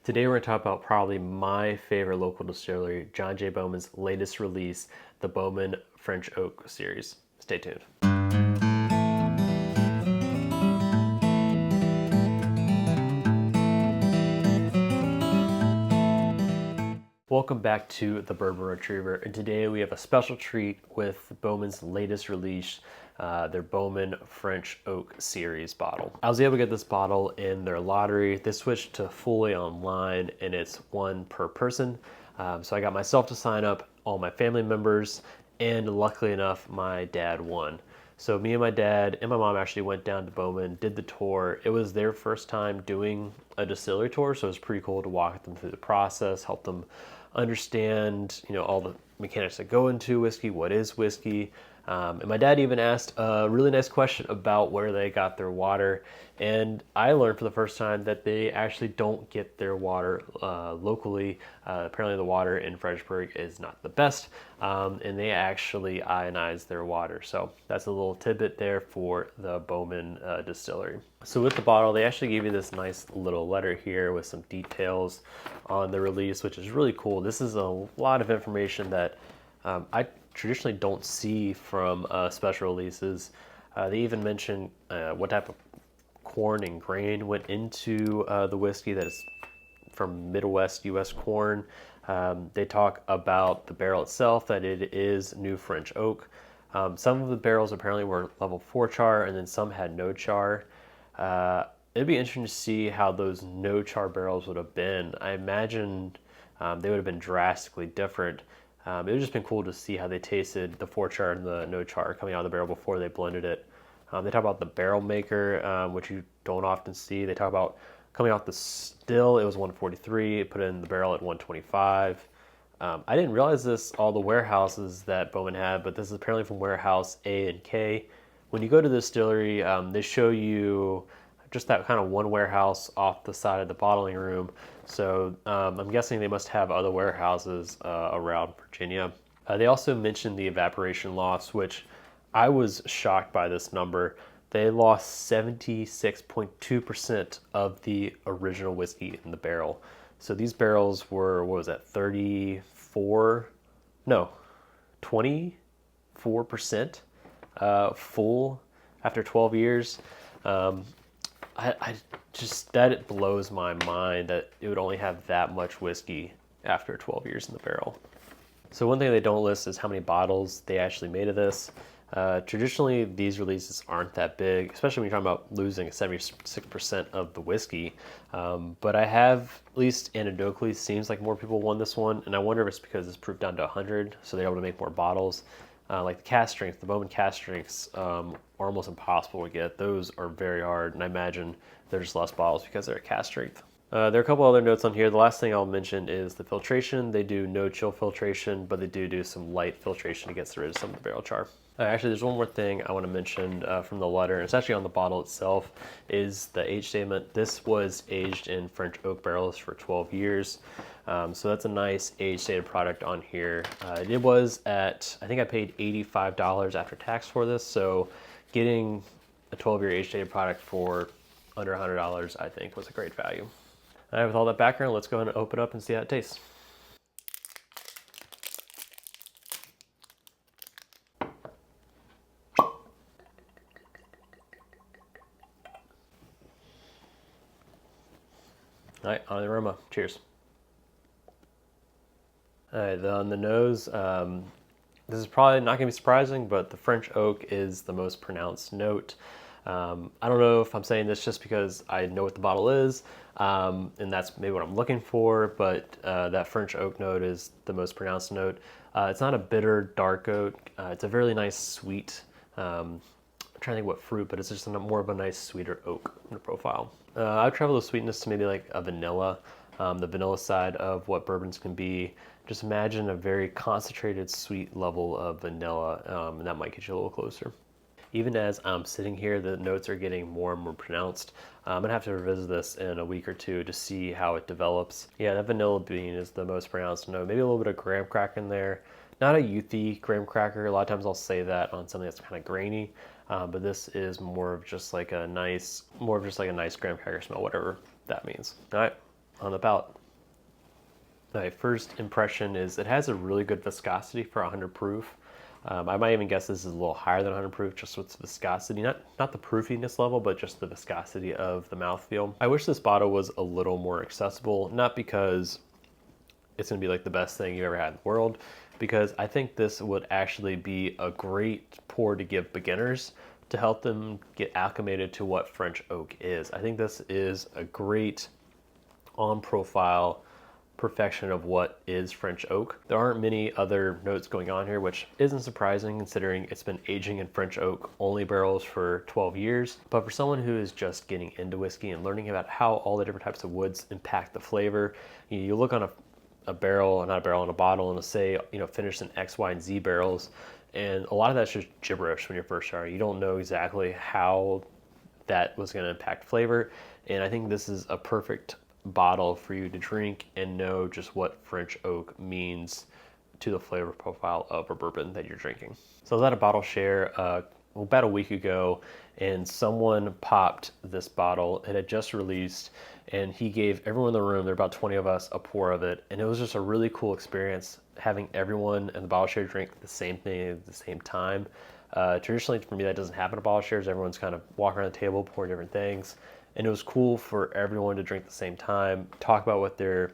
Today we're going to talk about probably my favorite local distillery, John J. Bowman's latest release, the Bowman French Oak series. Stay tuned. Welcome back to the Bourbon Retriever, and today we have a special treat with Bowman's latest release, their Bowman French Oak series bottle. I was able to get this bottle in their lottery. They switched to fully online, and it's one per person. So I got myself to sign up, all my family members, and luckily enough, my dad won. So me and my dad and my mom actually went down to Bowman, did the tour. It was their first time doing a distillery tour, so it was pretty cool to walk them through the process, help them understand, all the mechanics that go into whiskey, what is whiskey. And my dad even asked a really nice question about where they got their water. And I learned for the first time that they actually don't get their water locally. Apparently the water in Fredericksburg is not the best, and they actually ionize their water. So that's a little tidbit there for the Bowman distillery. So with the bottle, they actually give you this nice little letter here with some details on the release, which is really cool. This is a lot of information that I traditionally don't see from special releases. They even mention what type of corn and grain went into the whiskey that is from Midwest U.S. corn. They talk about the barrel itself, that it is new French oak. Some of the barrels apparently were level 4 char, and then some had no char. It'd be interesting to see how those no char barrels would have been. I imagine they would have been drastically different. It would have just been cool to see how they tasted the 4 char and the no char coming out of the barrel before they blended it. They talk about the barrel maker, which you don't often see. They talk about coming off the still, it was 143, put it in the barrel at 125. I didn't realize this, all the warehouses that Bowman had, but this is apparently from warehouse A and K. When you go to the distillery, they show you just that kind of one warehouse off the side of the bottling room. So I'm guessing they must have other warehouses around Virginia. They also mentioned the evaporation loss, which I was shocked by this number. They lost 76.2% of the original whiskey in the barrel. So these barrels were, what was that, 24% full after 12 years. I just, that it blows my mind that it would only have that much whiskey after 12 years in the barrel. So one thing they don't list is how many bottles they actually made of this. Traditionally, these releases aren't that big, especially when you're talking about losing 76% of the whiskey. But I have, at least anecdotally, seems like more people won this one, and I wonder if it's because it's proof down to 100, so they're able to make more bottles. Like the cask strength, the Bowman cask strengths are almost impossible to get. Those are very hard, and I imagine they're just less bottles because they're a cask strength. There are a couple other notes on here. The last thing I'll mention is the filtration. They do no chill filtration, but they do some light filtration to get rid of some of the barrel char. Actually, there's one more thing I want to mention from the letter, and it's actually on the bottle itself, is the age statement. This was aged in French oak barrels for 12 years. So that's a nice age-stated product on here. It was at, I think I paid $85 after tax for this, so getting a 12-year age-stated product for under $100, I think, was a great value. All right, with all that background, let's go ahead and open up and see how it tastes. All right, on the aroma. Cheers. All right, on the nose, this is probably not going to be surprising, but the French oak is the most pronounced note. I don't know if I'm saying this just because I know what the bottle is, and that's maybe what I'm looking for, but that French oak note is the most pronounced note. It's not a bitter, dark oak. It's a really nice, sweet, I'm trying to think what fruit, but it's just more of a nice, sweeter oak in the profile. I've traveled the sweetness to maybe like a vanilla, the vanilla side of what bourbons can be. Just imagine a very concentrated, sweet level of vanilla, and that might get you a little closer. Even as I'm sitting here, the notes are getting more and more pronounced. I'm gonna have to revisit this in a week or two to see how it develops. Yeah, that vanilla bean is the most pronounced note. Maybe a little bit of graham cracker in there. Not a youthy graham cracker. A lot of times I'll say that on something that's kind of grainy, but this is more of just like a nice graham cracker smell, whatever that means. All right, on the palate. My first impression is it has a really good viscosity for 100 proof. I might even guess this is a little higher than 100 proof, just with viscosity, not the proofiness level, but just the viscosity of the mouthfeel. I wish this bottle was a little more accessible, not because it's gonna be like the best thing you've ever had in the world, because I think this would actually be a great pour to give beginners to help them get acclimated to what French oak is. I think this is a great on profile perfection of what is French oak. There aren't many other notes going on here, which isn't surprising considering it's been aging in French oak only barrels for 12 years. But for someone who is just getting into whiskey and learning about how all the different types of woods impact the flavor, you look on a barrel, not a barrel, on a bottle, and it'll say, finished in X, Y, and Z barrels. And a lot of that's just gibberish when you're first starting. You don't know exactly how that was going to impact flavor. And I think this is a perfect bottle for you to drink and know just what French oak means to the flavor profile of a bourbon that you're drinking. So I was at a bottle share about a week ago, and someone popped this bottle. It had just released, and he gave everyone in the room, there were about 20 of us, a pour of it. And it was just a really cool experience having everyone in the bottle share drink the same thing at the same time. Traditionally, for me, that doesn't happen at bottle shares. Everyone's kind of walking around the table, pouring different things. And it was cool for everyone to drink at the same time, talk about what we're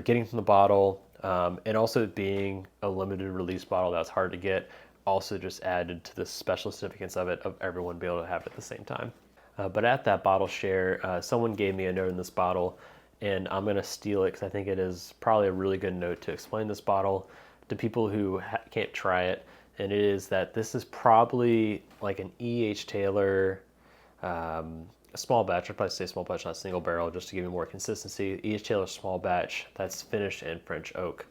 getting from the bottle, and also being a limited release bottle that's hard to get, also just added to the special significance of it, of everyone being able to have it at the same time. But at that bottle share, someone gave me a note in this bottle, and I'm going to steal it because I think it is probably a really good note to explain this bottle to people who can't try it. And it is that this is probably like an E.H. Taylor, a small batch. I'd probably say small batch, not single barrel, just to give you more consistency. E.H. Taylor small batch that's finished in French oak,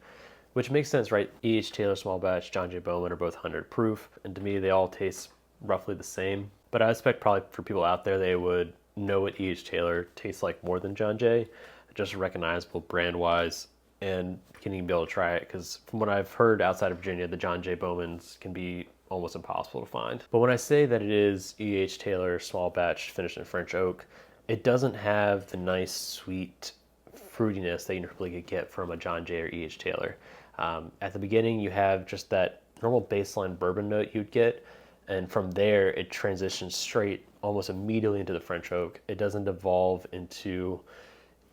which makes sense, right? E.H. Taylor small batch, John J. Bowman are both 100 proof, and to me, they all taste roughly the same. But I expect probably for people out there, they would know what E.H. Taylor tastes like more than John J. Just recognizable brand-wise, and can even be able to try it, because from what I've heard outside of Virginia, the John J. Bowmans can be almost impossible to find. But when I say that it is E.H. Taylor small batch finished in French oak, it doesn't have the nice sweet fruitiness that you normally get from a John J. or E.H. Taylor. At the beginning, you have just that normal baseline bourbon note you'd get, and from there, it transitions straight almost immediately into the French oak. It doesn't evolve into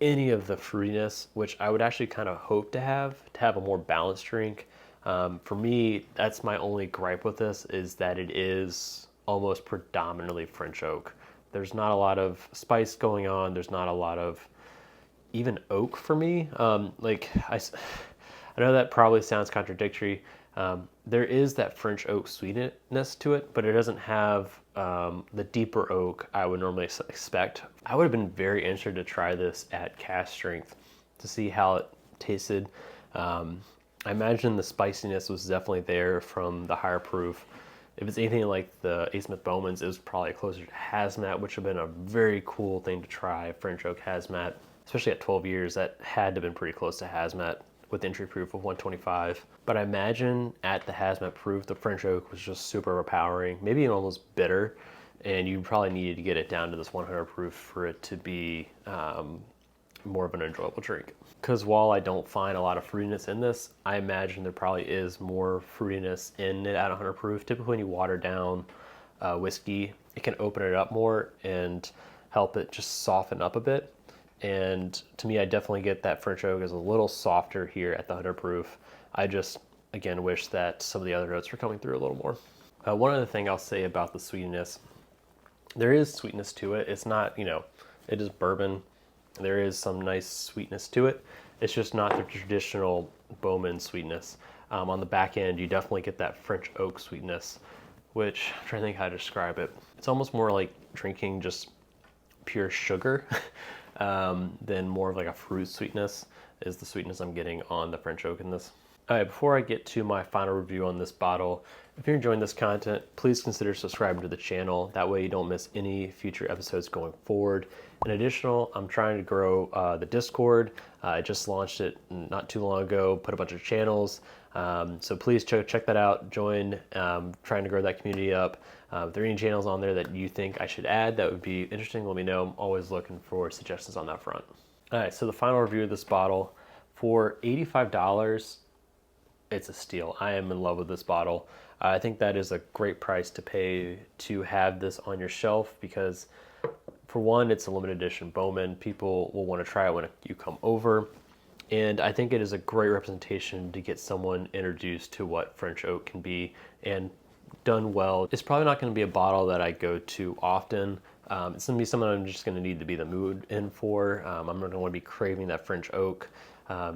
any of the fruitiness, which I would actually kind of hope to have a more balanced drink. For me, that's my only gripe with this, is that it is almost predominantly French oak. There's not a lot of spice going on. There's not a lot of even oak for me. I know that probably sounds contradictory. There is that French oak sweetness to it, but it doesn't have the deeper oak I would normally expect. I would have been very interested to try this at cask strength to see how it tasted. I imagine the spiciness was definitely there from the higher proof. If it's anything like the A. Smith Bowman's, it was probably closer to hazmat, which would have been a very cool thing to try, French oak hazmat. Especially at 12 years, that had to have been pretty close to hazmat with entry proof of 125. But I imagine at the hazmat proof, the French oak was just super overpowering, maybe almost bitter, and you probably needed to get it down to this 100 proof for it to be more of an enjoyable drink. Because while I don't find a lot of fruitiness in this, I imagine there probably is more fruitiness in it at 100 proof. Typically when you water down whiskey, it can open it up more and help it just soften up a bit. And to me, I definitely get that French oak is a little softer here at the 100 proof. I just, again, wish that some of the other notes were coming through a little more. One other thing I'll say about the sweetness, there is sweetness to it. It's not, it is bourbon. There is some nice sweetness to it. It's just not the traditional Bowman sweetness. On the back end, you definitely get that French oak sweetness, which I'm trying to think how to describe it. It's almost more like drinking just pure sugar than more of like a fruit sweetness is the sweetness I'm getting on the French oak in this. All right, before I get to my final review on this bottle, if you're enjoying this content, please consider subscribing to the channel. That way you don't miss any future episodes going forward. In addition, I'm trying to grow the Discord. I just launched it not too long ago, put a bunch of channels. So please check that out, join, trying to grow that community up. If there are any channels on there that you think I should add that would be interesting, let me know. I'm always looking for suggestions on that front. All right, so the final review of this bottle, for $85, it's a steal. I am in love with this bottle. I think that is a great price to pay to have this on your shelf because, for one, it's a limited edition Bowman. People will want to try it when you come over. And I think it is a great representation to get someone introduced to what French oak can be and done well. It's probably not going to be a bottle that I go to often. It's going to be something I'm just going to need to be the mood in for. I'm not going to want to be craving that French oak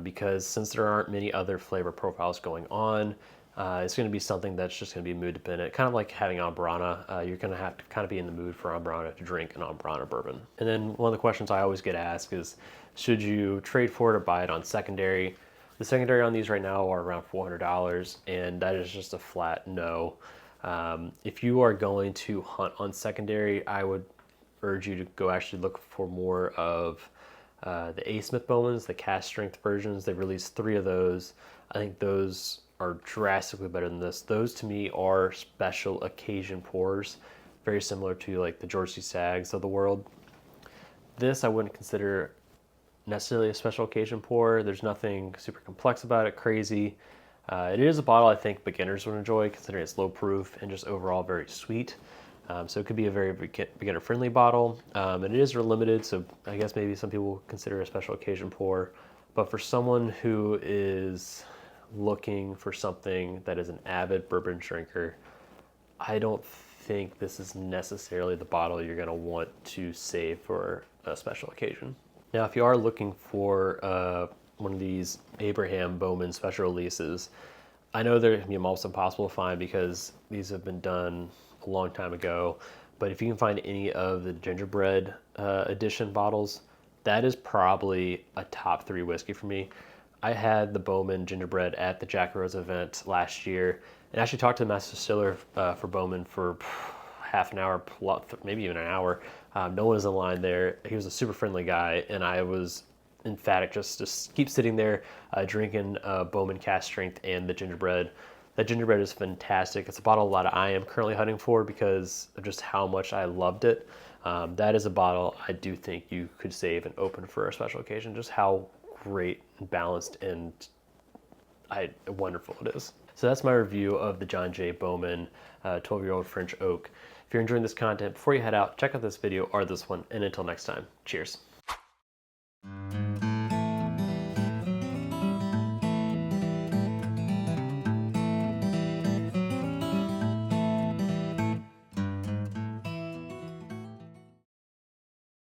because since there aren't many other flavor profiles going on, it's going to be something that's just going to be mood dependent, kind of like having Ambrana. You're going to have to kind of be in the mood for Ambrana to drink an Ambrana bourbon. And then one of the questions I always get asked is, should you trade for it or buy it on secondary? The secondary on these right now are around $400, and that is just a flat no. If you are going to hunt on secondary, I would urge you to go actually look for more of the A. Smith Bowmans, the cast strength versions. They released 3 of those. I think those are drastically better than this. Those to me are special occasion pours, very similar to like the George C. Sags of the world. This I wouldn't consider necessarily a special occasion pour. There's nothing super complex about it, crazy. It is a bottle I think beginners would enjoy considering it's low proof and just overall very sweet. So it could be a very beginner friendly bottle. And it is limited, so I guess maybe some people consider it a special occasion pour. But for someone who is looking for something that is an avid bourbon drinker, I don't think this is necessarily the bottle you're going to want to save for a special occasion. Now, if you are looking for one of these Abraham Bowman special releases, I know they're going to be almost impossible to find because these have been done a long time ago, but if you can find any of the gingerbread edition bottles, that is probably a top 3 whiskey for me. I had the Bowman gingerbread at the Jack Rose event last year and actually talked to the master distiller for Bowman for half an hour, maybe even an hour. No one was in line there. He was a super friendly guy, and I was emphatic just keep sitting there drinking Bowman cast strength and the gingerbread. That gingerbread is fantastic. It's a bottle that I am currently hunting for because of just how much I loved it. That is a bottle I do think you could save and open for a special occasion, just how great and balanced and wonderful it is. So that's my review of the John J. Bowman 12-year-old French oak. If you're enjoying this content, before you head out, check out this video or this one, and until next time, cheers.